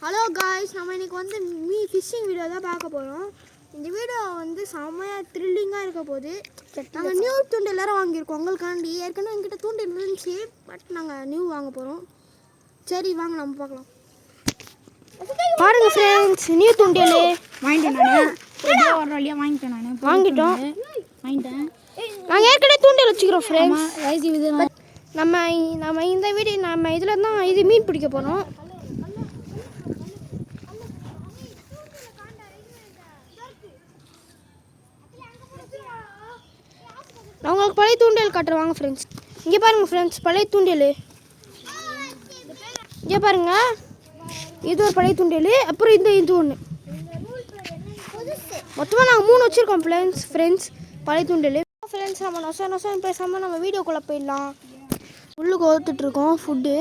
Hello guys, நம்ம இன்றைக்கி வந்து ஃபிஷ்ஷிங் வீடியோ தான் பார்க்க போகிறோம். இந்த வீடியோ வந்து செம்மையாக த்ரில்லிங்காக இருக்க போது. நாங்கள் நியூ தூண்டு எல்லோரும் வாங்கியிருக்கோம் உங்களுக்காண்டி. ஏற்கனவே எங்கிட்ட தூண்டு இருந்துச்சு, பட் நாங்கள் நியூ வாங்க போகிறோம். சரி வாங்க நம்ம பார்க்கலாம். பாருங்கள் ஃப்ரெண்ட்ஸ், நியூ தூண்டில் வாங்கிட்டேன். நான் ஒரு வழியாக வாங்கிட்டோம். நாங்கள் ஏற்கனவே தூண்டில் வச்சுக்கிறோம் ஃப்ரெண்ட்ஸ். நம்ம இந்த வீடியோ நம்ம இதில் தான் இது மீன் பிடிக்க போகிறோம். நான் உங்களுக்கு பழைய தூண்டில் காட்டுறேன் ஃப்ரெண்ட்ஸ். இங்கே பாருங்கள் ஃப்ரெண்ட்ஸ், பழைய தூண்டில் இங்கே பாருங்கள். இது ஒரு பழைய தூண்டில், அப்புறம் இது ஒன்று. மொத்தமாக நாங்கள் 3 வச்சுருக்கோம் ஃப்ரெண்ட்ஸ் பழைய தூண்டில். ஃப்ரெண்ட்ஸ், நம்ம நொசம் பேசாமல் நம்ம வீடியோக்குள்ளே போயிடலாம். உள்ளுக்கு ஓத்துட்ருக்கோம் ஃபுட்டு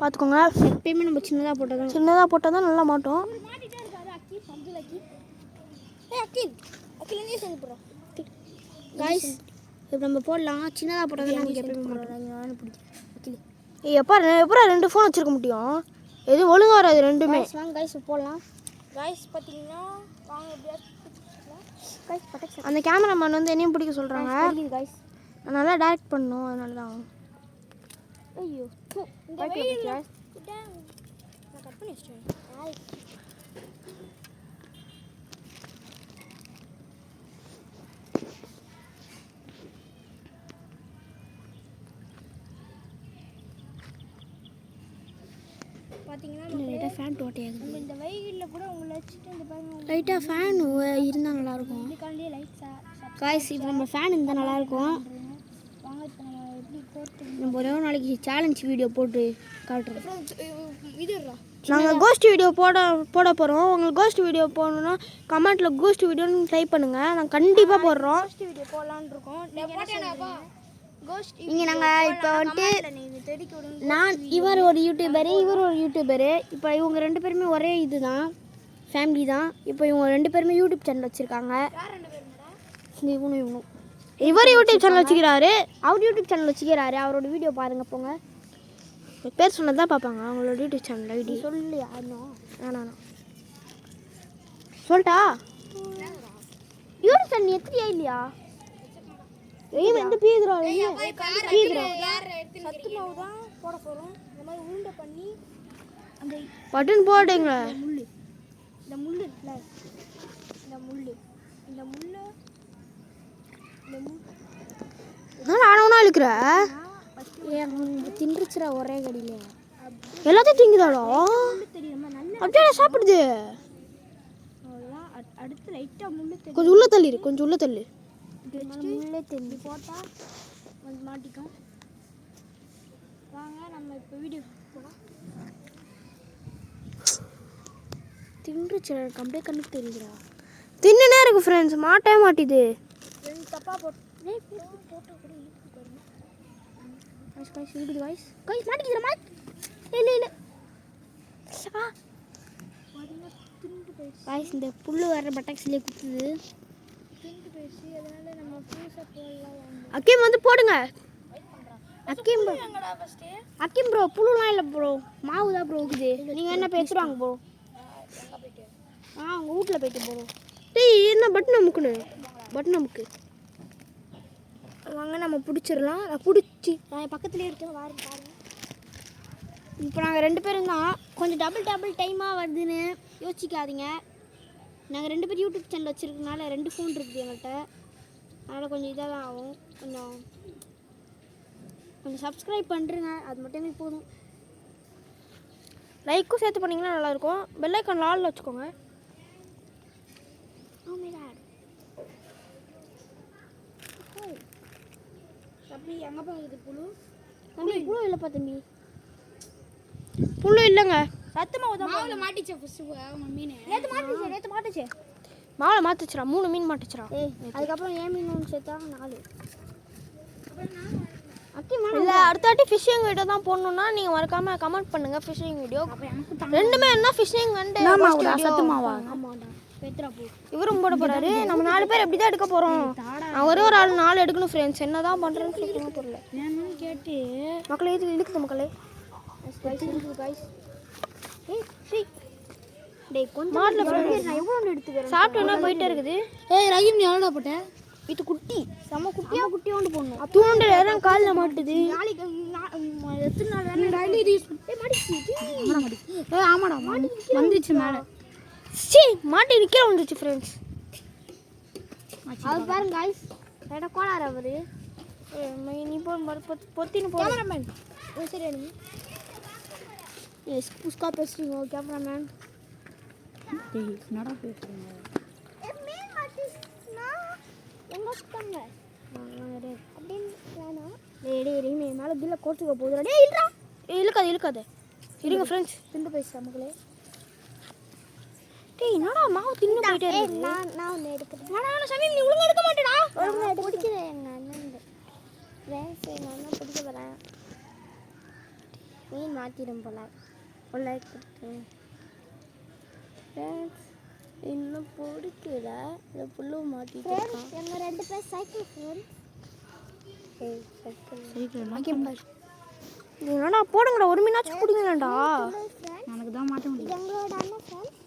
பார்த்துக்கோங்க. எப்பயுமே நம்ம சின்னதாக போட்டால் தான் நல்லா மாட்டோம். காய்ஸ், இப்போ நம்ம போடலாம். சின்னதாக போட்டால் தான் நமக்கு எப்பயுமே பிடிக்கும். எப்போ 2 ஃபோன் வச்சுருக்க முடியும்? எதுவும் ஒழுங்காக வராது ரெண்டுமே. வாங்க காய்ஸ் போடலாம். காய்ஸ் பார்த்தீங்கன்னா அந்த கேமராமேன் வந்து என்னையும் பிடிக்க சொல்கிறாங்க. காய்ஸ் நான் நல்லா டைரக்ட் பண்ணணும், அதனால தான். ஐயோ கட் பண்ணி வச்சிட்டேன். லைட்டாக ஃபேன் ஓட்டையாகுது. இந்த வெயிலில் கூட உங்களை வச்சுட்டு இந்த பாருங்க, லைட்டாக ஃபேன் இருந்தால் நல்லாயிருக்கும். காய்ஸ், இப்போ நம்ம ஃபேன் இருந்தால் நல்லாயிருக்கும். நம்ம ஒரே ஒரு நாளைக்கு சேலஞ்ச் வீடியோ போட்டு காட்டுறோம். நாங்கள் கோஸ்ட் வீடியோ போட போகிறோம். உங்களுக்கு கோஸ்ட் வீடியோ போடணுன்னா கமெண்ட்டில் கோஸ்ட் வீடியோன்னு டைப் பண்ணுங்கள். நாங்கள் கண்டிப்பாக போடுறோம். கோஸ்ட் வீடியோ போடலான்னு இருக்கோம். இங்கே நாங்கள் இப்போ வந்துட்டு இவர் ஒரு யூடியூபரு. இப்போ இவங்க 2 பேருமே ஒரே இது தான், ஃபேமிலி தான். இப்போ இவங்க 2 பேருமே யூடியூப் சேனல் வச்சுருக்காங்க. இவர் யூடியூப் சேனல் வச்சுக்கிறாரு, அவர் யூடியூப் சேனல் வச்சுக்கிறாரு. அவரோட வீடியோ பாருங்கள் போங்க. பேர் சொன்னது தான் பார்ப்பாங்க அவங்களோட யூடியூப் சேனல் ஐடி. சொல்லலையா? வேணாம் சொல்லிட்டா. யூடியூப் சேனல் எத்தனையா இல்லையா? பீதுரா சத்து மாவு தான் போட போகிறோம். இந்த மாதிரி உருண்டை பண்ணி அந்த பட்டன் போடுங்க. இந்த முள் இருக்குல்ல, இந்த முள் நானும் இழுக்கிற தின்றுச்சுரா ஒரே கடியில். எல்லாத்தையும் திங்குதாடா, அப்படியே சாப்பிடுது. அடுத்து லைட்டாக முள் கொஞ்சம் உள்ள தள்ளி முள்ளே தெள்ளி போட்டால் கொஞ்சம் மாட்டிக்கும். வாங்க நம்ம இப்போ வீடியோ போகலாம். தின்றுச்சு, அப்படியே கண்ணுக்கு தெரியுதுடா. தின்னுனே இருக்கு ஃப்ரெண்ட்ஸ், மாட்டவே மாட்டிது. தப்பாக போட்டு கூட இருக்குது. காய்ஸ் மாட்டிக்கிறா. இல்லை காய்ஸ், இந்த புல் வர பட்டாக்ஸ்லேயே குத்துது. அக்கீம் வந்து போடுங்க. அக்கீம் ப்ரோ, புழுலாம் இல்லை ப்ரோ, மாவு தான் ப்ரோ இருக்குது. நீங்கள் என்ன பேசுகிறாங்க ப்ரோ? உங்கள் வீட்டில் போயிட்டு போகிறோம். என்ன பட்டன் அமுக்கு. வாங்க நம்ம பிடிச்சிடலாம். நான் பக்கத்துலேயே இருக்கேன், பாருங்க. இப்போ நாங்கள் 2 பேரும் தான். கொஞ்சம் டபுள் டைமாக வருதுன்னு யோசிக்காதீங்க. நாங்கள் 2 பேர் யூடியூப் சேனல் வச்சுருக்கனால 2 ஃபோன் இருக்குது எங்கள்கிட்ட. அதனால் கொஞ்சம் இதாக தான் ஆகும். கொஞ்சம் சப்ஸ்கிரைப் பண்ணுறேங்க, அது மட்டுமே போதும். லைக்கும் சேர்த்து பண்ணிங்கன்னா நல்லாயிருக்கும். பெல் ஐக்கான் ஆல்ல வச்சுக்கோங்க. தம்பி எங்கே போகுது புழு? புழு இல்லைப்பா தம்பி, புழு இல்லைங்க. சத்து மாவு தான் மாட்டிச்சு. மீன் நேற்று மாட்டுச்சு. மாலை மாற்றிச்சிடா, 3 மீன் மாட்டிச்சிடா. அதுக்கப்புறம் ஏன் மீன் ஒன்று சேர்த்தா 4. இல்லை, அடுத்த வாட்டி ஃபிஷ்ஷிங் வீடியோ தான் போடணுன்னா நீங்கள் மறக்காமல் கமெண்ட் பண்ணுங்கள். ஃபிஷ்ஷிங் வீடியோ ரெண்டுமே என்ன ஃபிஷ்ஷிங் அண்டு சத்து மாவா? ஆமாடா. இவரும் போட போகிறாரு. நம்ம 4 பேர் எப்படி தான் எடுக்க போகிறோம். நான் ஒரே ஒரு ஆள் 4 எடுக்கணும் ஃப்ரெண்ட்ஸ். என்ன தான் பண்ணுறேன்னு சொல்லுங்க தெரியல. என்னன்னு கேட்டு மக்களே இது இழுக்குது. மக்களே காய்ஸ் டேய் கொஞ்சம் மாட்ல நான் எவ்வளவு எடுத்துக்கறேன் சாப்பிட்டேன்னா போயிட்டே இருக்குது. ஏய் ரஹீம் நீ எவ்வளவு போட்ட? இது குட்டி செம்ம குட்டியா குட்டியோண்டு போடணும். தூண்டல் எல்லாம் காலில் மாட்டுது. நாளைக்கு எத்தனை நாள் வேணா டெய்லி யூஸ் ஏய் மாட்டிச்சு. ஏய் ஆமாடா வந்துச்சு மேலே. சீ மாட்டி நிக்கிற வந்துச்சு फ्रेंड्स. அவர் பாருங்க गाइस. எட கோளாறு அவரு. நீ போ பொத்தின்னு போ. கேமராமேன் சரி நீ. எஸ் புஷ்கா பேசுறீங்க கேமராமேன். டேய் என்னடா பேசுறீங்க? மீன் மாட்டினா எங்க ஸ்கங்க அப்படியே வேணா. டேய் நீ மேல பில்ல கோட்டுக்க போகுதுடா. டேய் இல்லடா. இழுக்காத இருங்க ஃப்ரெண்ட்ஸ். திண்டு பேசு நமகளே. டேய் என்னடா மாவு தின்னு போயிட்டே இருக்கு. நான் ஒன்னு எடுக்கிறேன். வேணா சமீம் நீ ஒழுங்கா எடுக்க மாட்டடா. ஒழுங்கா எடுக்கிறேன் எங்க அண்ணன். வேஸ் எங்க அண்ணன் பிடிக்க போறேன். மீன் மாத்திடும் போல. லைக் கொடுத்து ஃப்ரெண்ட்ஸ் இன்னும் பிடிக்கல. இந்த புல்லு மாத்திட்டு இருக்கோம். எங்க ரெண்டு பேர் சைக்கிள் ஃப்ரெண்ட்ஸ். ஏய் சைக்கிள் நீ என்னடா போடுங்கடா ஒரு மீனாச்சும் குடிங்கடா. எனக்கு தான் மாட்ட முடியல. எங்களோட அண்ணன் ஃப்ரெண்ட்ஸ்.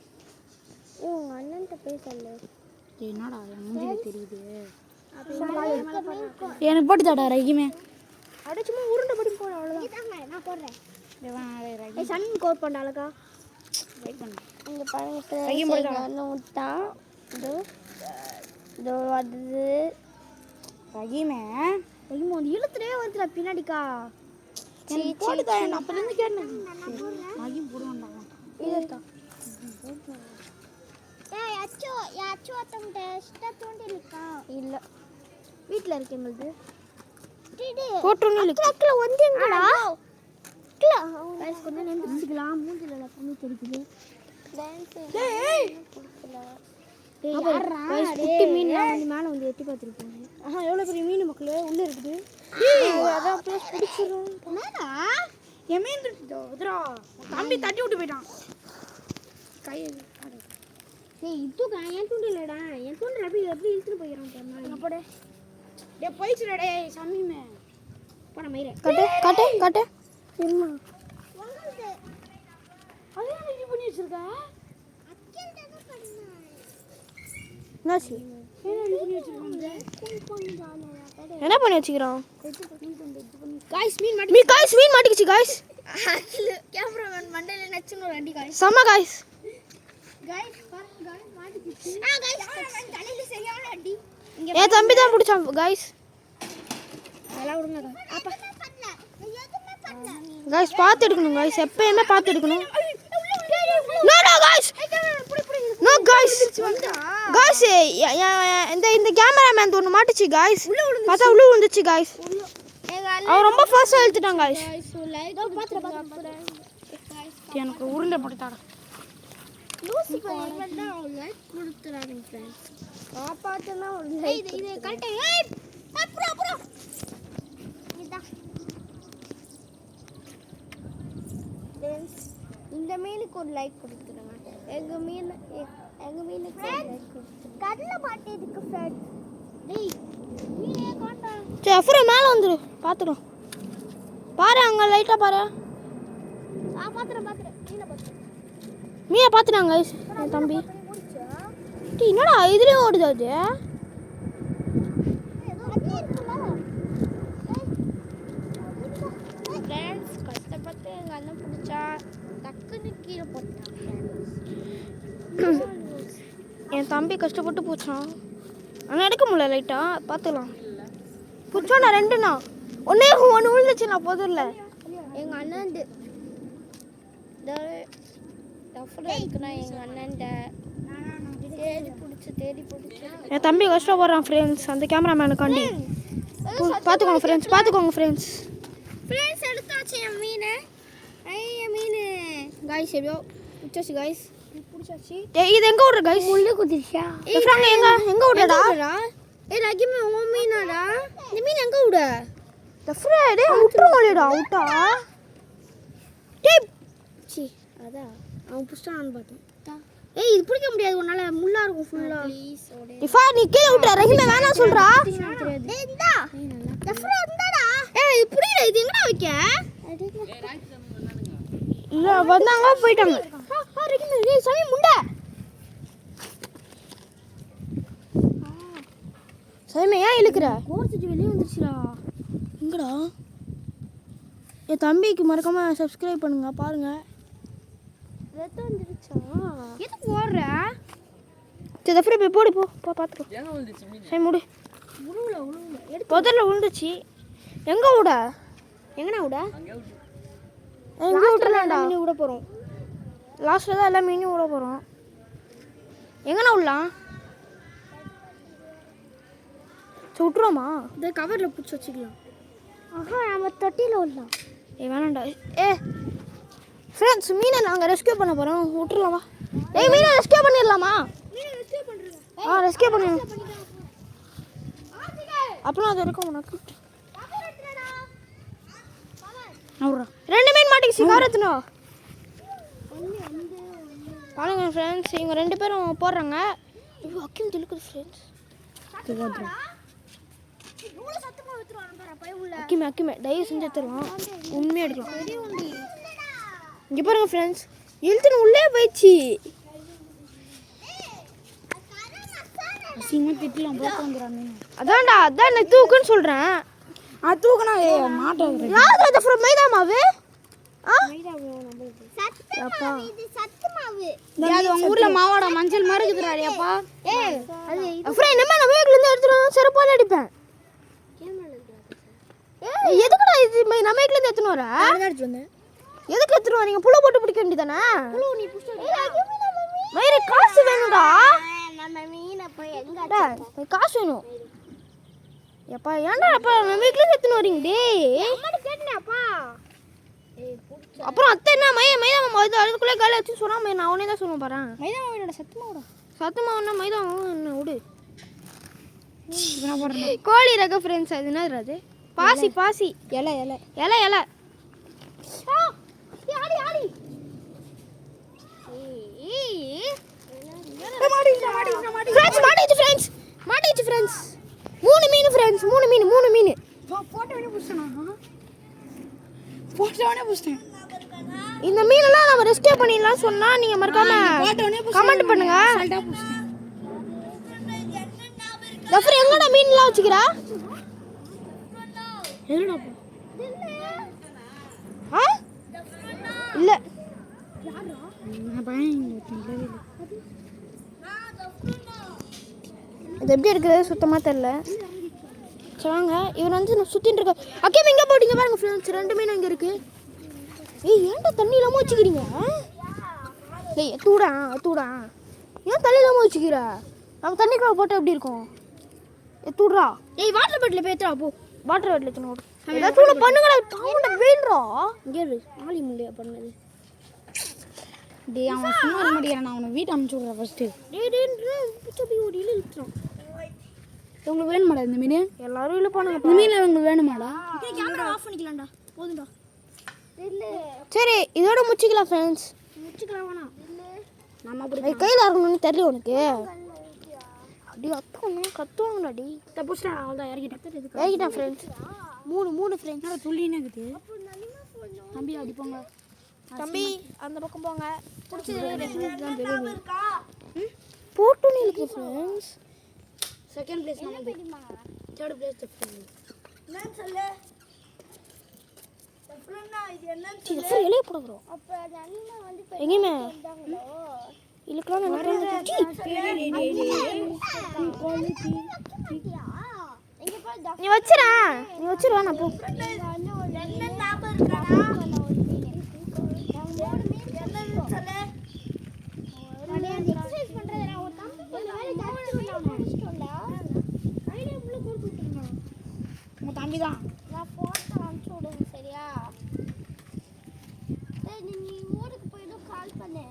உங்க அண்ணன்ட்ட பேசல. டேய் என்னடா என் மூஞ்சில தெரியுது. எனக்கு போட்டு தாடா ரஹீமே. அடிச்சுமா உருண்டை படி போட அவ்வளவுதான். இதாங்க நான் போடுறேன். ஏய் சன் கோட் பண்ணாலக்கா. வெயிட் பண்ணு. இங்க பாருங்க ரஹீம் போடுடா. அண்ணன் விட்டா. இதோ அது ரஹீமே ரஹீம் வந்து இழுத்துட்டே வந்துடா பின்னாடிக்கா. சீ போடுடா நான் அப்பல இருந்து கேட்டேன். ரஹீம் போடுவான்டா. இதா ஏய் அச்சோ அத்தம்ட்ட ஸ்டா தோண்டிலக்கா. இல்ல வீட்ல இருக்கு எங்களுது. போட்டுன்னு அக்கல வந்தீங்கடா. गाइस கொஞ்சம் நெஞ்சிக்கலாம். மூஞ்சில எல்லாம் தண்ணி தெரிக்குது. டேய் யாரா குட்டி மீன் வந்து மேல வந்து எட்டி பாத்துட்டு எவ்வளவு பெரிய மீன் மக்களே உள்ள இருக்குது. அதான் ப்ளஸ் பிடிச்சிரும். என்னடா என் மீன் இதுடா தம்பி தட்டி விட்டு போயிட்டான். கை டேய் இதுக்கு ஏன் துண்டிலடா. என் துண்டில எப்படி இழுத்துட்டு போயிரான் பாருங்க. போடு. டேய் போயிச்சுடா டேய் சமீமே. போடா மயிரே. காட்டு என்ன உங்களுக்கு அதே ரெடி பண்ணி வச்சிருக்க. அக்கேண்டா பண்ணா. நாசி என்ன பண்ணி வச்சிரோம்? गाइस மீன் மாட்டிக்கிச்சு गाइस. கேமராமேன் மண்டையில நச்சுன்னு ரெடி गाइस. சம गाइस. பாருங்க மாட்டிக்கிச்சு. கேமராமேன் தலையில சரியான அடி. ஏ தம்பி தான் பிடிச்சான் गाइस. நல்லா விடுங்க அப்பா. गाइस பாத்து எடுக்கணும் गाइस. எப்பவுமே பாத்து எடுக்கணும். No guys. No guys. Guys இந்த கேமராமேன் ஒன்னு மாட்டிச்சு गाइस. பார்த்தா உள்ள விழுந்துச்சு गाइस. அவன் ரொம்ப ஃபாஸ்டா இழுத்துட்டான் गाइस. எனக்கு உருண்டை போட்டு தாடா. லூசி பையன் தான் லைக் கொடுத்துறாங்க फ्रेंड्स. காப்பாத்துனா லைக் இது கரெக்ட்டா. ஏய் அப்புறம் இதா फ्रेंड्स இந்த மீனுக்கு ஒரு லைக் கொடுத்துருங்க. எங்க மீனுக்கு லைக் கொடுத்துருங்க. கடல மாட்டேதுக்கு फ्रेंड्स. டேய் மீனே காண்டா. சரி அப்புறம் மேல வந்துரு பாத்துறோம். பாரு அங்க லைட்டா பாரு. பாத்துறேன் மீனை பாத்துறாங்க गाइस என் தம்பி. டேய் என்னடா இதுலயே ஓடுது அது. फ्रेंड्स கஷ்டப்பட்டு எங்க அண்ணன் பிடிச்சா டக்குன்னு கீழே போட்டான். என் தம்பி கஷ்டப்பட்டு பூச்சான். ஆனால் எடுக்க முடியல லைட்டா பார்த்துக்கலாம். பூச்சோண்ணா ரெண்டுண்ணா ஒன்று விழுந்துச்சுண்ணா போதில்ல. எங்க அண்ணன் இருக்குண்ணா. எங்க அண்ணன் தேடி பிடிச்சி என் தம்பி கஷ்டப்படுறான் ஃப்ரெண்ட்ஸ் அந்த கேமராமேனுக்காண்டி. பார்த்துக்கோங்க ஃப்ரெண்ட்ஸ். ஃப்ரெண்ட்ஸ் எடுத்தாச்சு என் மீன். மீன் गाइस எப்போ பிடிச்சாச்சு गाइस. பிடிச்சாச்சு. இது எங்க விடுற गाइस? முள்ளு குதிச்சா. எங்க விடுறடா? ஏய் ரகிமே உன் மீனாடா. இந்த மீன் எங்க விட? ஃப்ரைடே முட்ரு மொழிடா அவுட்டா. டேய் சி அதான் அவன் புஷ்டான்னு பார்த்தேன். ஏய் இது பிடிக்க முடியாது உன்னால முள்ளா இருக்கும் ஃபுல்லா. ப்ளீஸ் ஓடே. இஃபா நீ கீழ விட்டுற ரஹீமே வேணாம் சொல்றா. டேய் இந்தா. டஃப்ரா இந்தாடா. ஏய் இது புரியல இது எங்கடா வைக்க? இல்ல வந்தாங்க போயிட்டாங்க. சாமி முண்டை சாமி ஏன் இழுக்கிற கோர்த்துட்டு வெளியே வந்துருச்சுடா. எங்கடா என் தம்பிக்கு மறக்காம சப்ஸ்கிரைப் பண்ணுங்க பாருங்க. ரத்தம் வந்துருச்சா? எதுக்கு ஓடுற? சரி தஃப்ரி போய் போடு போ பார்த்துக்கோ. சரி முடி உழுவுல எடுத்து புதரில் விழுந்துச்சு. எங்கே விட எங்கண்ணா விட? எங்கே விட்டுலாம்டா மீன் விட போகிறோம். லாஸ்ட்டில் தான் எல்லா மீனையும் விட போகிறோம். எங்கண்ணா விடலாம்? சரி விட்டுருவோமா? இந்த கவரில் பிடிச்சி வச்சுக்கலாம். ஆஹா நம்ம தொட்டியில் விடலாம். வேணாண்டா. ஃப்ரெண்ட்ஸ் மீனை நாங்கள் ரெஸ்கியூ பண்ண போகிறோம். விட்டுருலாமா? மீனை ரெஸ்கியூ பண்ணிடலாமா? ரெஸ்கியூ பண்ணிடலாம். அப்புறம் அது இருக்கும் உனக்கு. ரெண்டு மீன் மாட்டிக்கிச்சு. கவரத்துனோ பாருங்க ஃப்ரெண்ட்ஸ், இவங்க 2 பேரும் போடுறாங்க. ஐயோ அக்கிம் தெலுக்குது ஃப்ரெண்ட்ஸ். அக்கிமே தயவு செஞ்சு எடுத்துடலாம். உண்மையாக எடுக்கலாம். இங்கே பாருங்க ஃப்ரெண்ட்ஸ், இழுத்துன்னு உள்ளே போயிடுச்சு. அதான்டா அதான் நான் தூக்குன்னு சொல்கிறேன். தூக்குனா மாட்டேன். யார் அது ஃப்ரம் மைதா மாவு? உங்க ஊர்ல மாவோட மஞ்சள் மாதிரி இருக்குதுடாப்பா. நம்ம வீட்டுல எடுத்துருவோம். செருப்பால அடிப்பேன். எதுக்குடா இது நம்ம வீட்டுல இருந்து எடுத்துன்னு வர? எதுக்கு எடுத்துன்னு வரீங்க? புழு போட்டு பிடிக்க வேண்டியதானே? மயிறு காசு வேணும்டா. காசு வேணும். எப்பா ஏன்டா அப்பா நம்ம வீட்டுல இருந்து எடுத்துன்னு வரீங்க? டேய் அப்புறம் அத்தை என்ன மைதா மாவு அதுக்குள்ளே காலை வச்சு சொன்னா நான் அவனே தான் சொல்லுவேன் பாரு. மைதா மாவோட சத்து மாவுன்னா மைதா மாவு என்ன விடு. கோழி ரக ஃப்ரெண்ட்ஸ். அது என்னது? அது பாசி இலை மாட்டிச்சு ஃப்ரெண்ட்ஸ். 3 மீன் ஃப்ரெண்ட்ஸ். 3 மீன் போட்டோனே புடிச்சேன். இந்த மீனெல்லாம் நம்ம ரெஸ்கியூ பண்ணிடலாம் சொன்னா நீங்க மறக்காம கமெண்ட் பண்ணுங்க. தஃப்ரி எங்கடா மீன்லாம் வச்சுக்கிறா? இல்ல இது எப்படி இருக்குது சுத்தமாக தெரியல. சொல்லுவாங்க இவர் வந்து சுற்றின்னு இருக்க. அக்கேம் எங்கே போட்டீங்க பாருங்க ஃப்ரெண்ட்ஸ். 2 மீன் இங்கே இருக்கு. ஏன்டா தண்ணி இல்லாமல் வச்சுக்கிறீங்க? தூடா ஏன் தண்ணி இல்லாமல் வச்சுக்கிற? நம்ம தண்ணிக்குள்ள போட்டால் எப்படி இருக்கும்? தூடுறா. வாட்டர் பாட்டில் பேத்துறா போ. வாட்டர் பாட்டில் எடுத்துன்னு ஏதாச்சும் ஒன்று பண்ணுங்கடா. பாவண்டா வெயில்றா. இங்கே ஆளி முள்ளையா பண்ணது. அவன் சும்மா வர மாட்டேங்கிறான். நான் அவனை வீட்டை அனுப்பிச்சு விட்றேன் ஃபஸ்ட்டு. ஒரு இழு இழுத்துறான். உங்களுக்கு வேணுமாடா இந்த மீன்? எல்லாரும் இழுப்பானுங்க. இந்த மீன் உங்களுக்கு வேணுமாடா? Camera off பண்ணிக்கலாம்டா. போதும்டா. சரி இதோட முடிச்சிக்கலாம் ஃப்ரெண்ட்ஸ். முடிச்சுக்கலாம் வேணாம். நம்ம அப்படி கையில் இருக்கணும்னு தெரியல உனக்கு. அடி கத்துவாங்கடா. அடி தப்புச்சா அவ்வளோதான் இறக்கிட்டேன் ஃப்ரெண்ட்ஸ். 3 ஃப்ரெண்ட்ஸ். துள்ளினே இருக்குது. தம்பி அடிப்போங்க. தம்பி அந்த பக்கம் போங்க. போட்டுன்னு இருக்கு ஃப்ரெண்ட்ஸ். செகண்ட் பிளேஸ் நம்ம தேர்ட் பிளேஸ் தஃப்ரி. நான் சொல்ல தஃப்ரினா இது என்னன்னு சொல்ல வெளிய போட bro. அப்ப அது அண்ணா வந்து எங்கேமே இழுக்கலாம் நினைக்கிறேன். நீ வச்சிரா நான் போ. என்ன ஞாபகம் இருக்காடா? எக்ஸர்சைஸ் பண்றதா ஒரு தம்பி தான். நான் போட்டோ அனுப்பிச்சு விடுங்க சரியா? நீ ஊருக்கு போயிடும் கால் பண்ணு.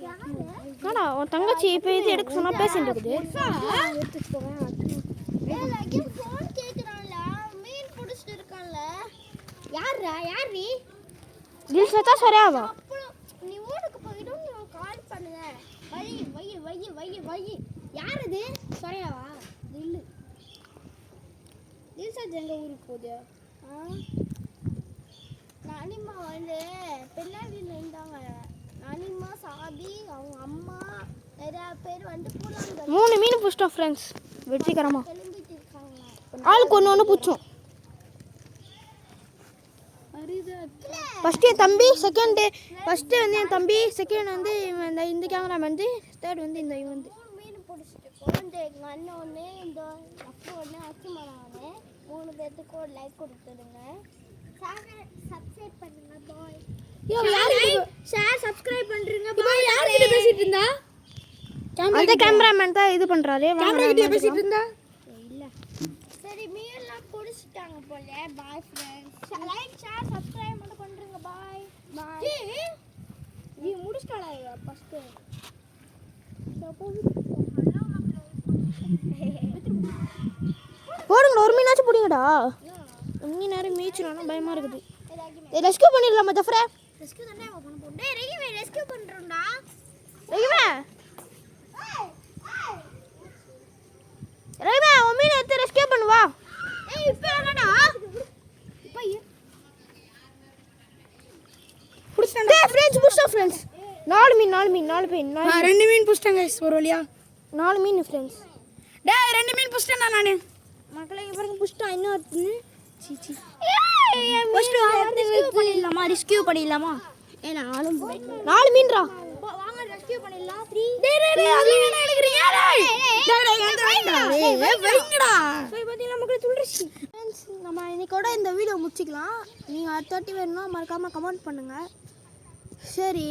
என்னடா உன் தங்கச்சி இப்போ இது எடுக்க சொன்னா பேசிட்டு இருக்குது. ஃபோன் கேக்குறான்ல, மீன் பிடிச்சிட்டு இருக்கான்ல. யார் நீ? தில் சத்தா சரியாவா? நீ ஊருக்கு போயிடும் நீ கால் பண்ணுங்க. வை யார் இது? சரியாவா? தில்லு தில்சாத் எங்க ஊருக்கு போகுது? நானிம்மா வந்து பின்னாடி நின்றாங்க. அனிமா சாதி அவங்க அம்மா நிறைய பேர் வந்து போலாம் 3 மீன் பிடிச்சிட்டோம் ஃப்ரெண்ட்ஸ் வெற்றிகரமாக. கிளம்பிட்டு இருக்காங்க. ஆளுக்கு ஒன்று பிடிச்சோம். ஃபஸ்ட்டு என் தம்பி, ஃபஸ்ட்டு வந்து என் தம்பி, செகண்ட் வந்து இந்த கேமராமேன் வந்து, தேர்ட் வந்து இந்த இவன் வந்து. 3 மீன் பிடிச்சிட்டு இந்த எங்கள் அண்ணன் ஒன்று இந்த அப்பு ஒன்று அச்சுமரம் ஒன்று 3 பேர்த்துக்கு ஒரு லைக் கொடுத்துடுங்க. சப்ஸ்கிரைப் பண்ணுங்க பாய். ஷேர் சப்ஸ்கிரைப் பண்ணுறீங்க பாய். யார்கிட்ட பேசிட்டு இருந்தா? அந்த கேமராமேன் தான் இது பண்றாரு. கேமரா கிட்ட பேசிட்டு இருந்தா? இல்ல சரி மீன்லாம் பிடிச்சிட்டாங்க போல. Bye friends. Like share subscribe மட்டும் பண்ணுங்க. பாய் பாய். நீ முடிச்சிட்டாளா ஃபர்ஸ்ட்? போடுங்க, ஒரு மீனாச்சும் பிடிங்கடா. இன்னும் நேரம் மீச்சிடும், பயமா இருக்குது. ரெஸ்கியூ பண்ணிடலாமா ஜஃப்ரே? ரெஸ்கியூ தானே பண்ண போறோம். டேய் ரெகிவே ரெஸ்கியூ பண்றோம்டா. ரெகிவே ரெகிவே உன் மீன் எடுத்து ரெஸ்கியூ பண்ணுவா. ஏய் இப்போ என்னடா? இப்போ புடிச்சடா ஃப்ரெண்ட்ஸ், புடிச்சா ஃப்ரெண்ட்ஸ். 4 மீன் 2 மீன் புடிச்சிட்டேன் गाइस ஒரு வழியா. 4 மீன் ஃப்ரெண்ட்ஸ். டேய் 2 மீன் புடிச்சிட்டேன் நானு. மக்களே இங்க பாருங்க, புடிச்சா இன்னும் ஒருத்தன். சீ ஃபர்ஸ்ட் ரெஸ்கியூ பண்ணிடலாமா? ஏ நானும் 4 மீன்டா. வாங்க ரெஸ்கியூ பண்ணிடலாம். 3 டேய் அதுல என்ன எடுக்கறீங்க? டேய் வெங்கடா. சரி பாத்தீங்களா மக்களே, துள்ளிருச்சு. ஃப்ரெண்ட்ஸ் நம்ம இன்னைக்கோட இந்த வீடியோ முடிச்சுக்கலாம். நீங்கள் அடுத்த வேணும்னா மறக்காமல் கமெண்ட் பண்ணுங்கள். சரி,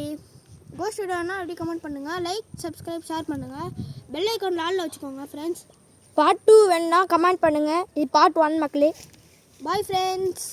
கோஸ்ட் வீடியோனா அப்படி கமெண்ட் பண்ணுங்கள். லைக் சப்ஸ்கிரைப் ஷேர் பண்ணுங்கள். பெல் ஐக்கான் ஆல்ல வச்சுக்கோங்க ஃப்ரெண்ட்ஸ். பார்ட் 2 வேணா கமெண்ட் பண்ணுங்க. இது பார்ட் 1 மக்களே. Bye friends.